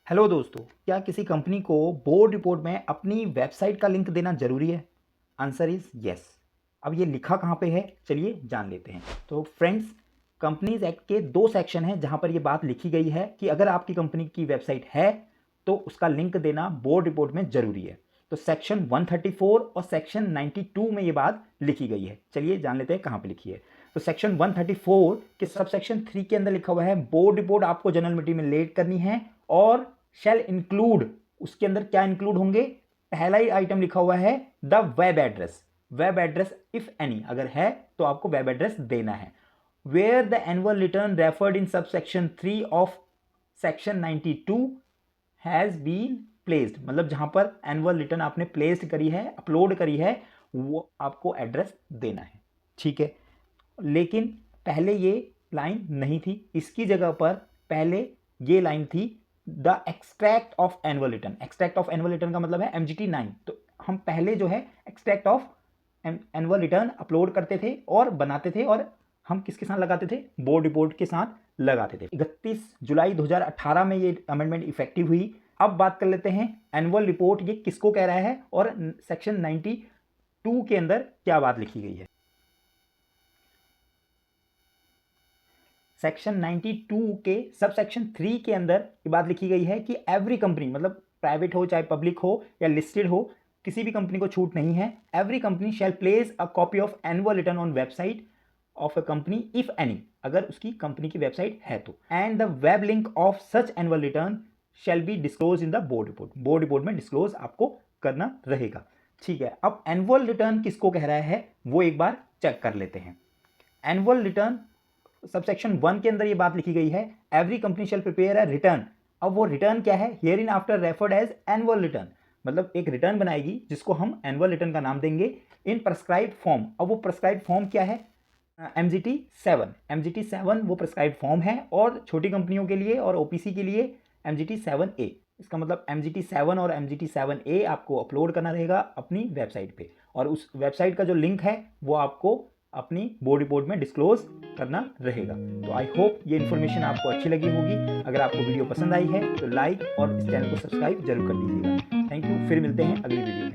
Hello दोस्तों, क्या किसी कंपनी को बोर्ड रिपोर्ट में अपनी वेबसाइट का लिंक देना जरूरी है? Answer is yes. अब ये लिखा कहाँ पे है, चलिए जान लेते हैं। तो फ्रेंड्स, कंपनीज एक्ट के दो सेक्शन हैं जहाँ पर ये बात लिखी गई है कि अगर आपकी कंपनी की वेबसाइट है तो उसका लिंक देना बोर्ड रिपोर्ट में जरूरी है। तो सेक्शन 134 और सेक्शन 92 में ये बात लिखी गई है। चलिए जान लेते हैं कहाँ पे लिखी है। तो सेक्शन 134 के सब सेक्शन 3 के अंदर लिखा हुआ है बोर्ड रिपोर्ट आपको जनरल मीटिंग में लेट करनी है और शैल इंक्लूड, उसके अंदर क्या इंक्लूड होंगे? पहला ही आइटम लिखा हुआ है the web address. Web address if any अगर है तो आपको वेब एड्रेस देना है। Where the annual return referred in sub section 3 of section 92 has been placed, मतलब जहां पर एनुअल रिटर्न आपने प्लेस्ड करी है, अपलोड करी है, वो आपको एड्रेस देना है। ठीक है, लेकिन पहले ये लाइन नहीं थी, इसकी जगह पर पहले ये लाइन थी the extract of annual return. Extract of annual return का मतलब है MGT 9। तो हम पहले जो है extract of annual return upload करते थे और बनाते थे, और हम किसके साथ लगाते थे? बोर्ड रिपोर्ट के साथ लगाते थे। 31 जुलाई 2018 में ये अमेंडमेंट इफेक्टिव हुई। अब बात कर लेते हैं एनुअल रिपोर्ट ये किसको कह रहा है और सेक्शन 92 के अंदर क्या बात लिखी गई है। सेक्शन 92 के सब सेक्शन 3 के अंदर ये बात लिखी गई है कि एवरी कंपनी, मतलब प्राइवेट हो चाहे पब्लिक हो या लिस्टेड हो, किसी भी कंपनी को छूट नहीं है। Every company shell place a copy of annual return on website of a company if any, अगर उसकी कंपनी की वेबसाइट है तो, and the web link of such annual return shall be disclose in the board report. Board report में disclose आपको करना रहेगा। ठीक है, अब एनुअल रिटर्न किसको कह रहा है वो एक बार चेक कर लेते हैं। एनुअल रिटर्न सबसेक्शन 1 के अंदर ये बात लिखी गई है every company shall prepare a return. अब वो रिटर्न क्या है? Hereinafter referred as annual return, मतलब एक रिटर्न बनाएगी जिसको हम एनुअल रिटर्न का नाम देंगे इन प्रेस्क्राइब्ड फॉर्म। अब वो प्रेस्क्राइब्ड फॉर्म क्या है? MGT 7। MGT 7 वो प्रेस्क्राइब्ड फॉर्म है, और छोटी कंपनियों के लिए और OPC के लिए MGT 7A। इसका मतलब MGT 7 और MGT 7A आपको अपलोड करना रहेगा अपनी वेबसाइट पे, और उस वेबसाइट का जो लिंक है वो आपको अपनी बोर्ड रिपोर्ट में डिस्क्लोज करना रहेगा। तो आई होप ये इन्फॉर्मेशन आपको अच्छी लगी होगी। अगर आपको वीडियो पसंद आई है तो लाइक और इस चैनल को सब्सक्राइब जरूर कर दीजिएगा। थैंक यू, फिर मिलते हैं अगली वीडियो में।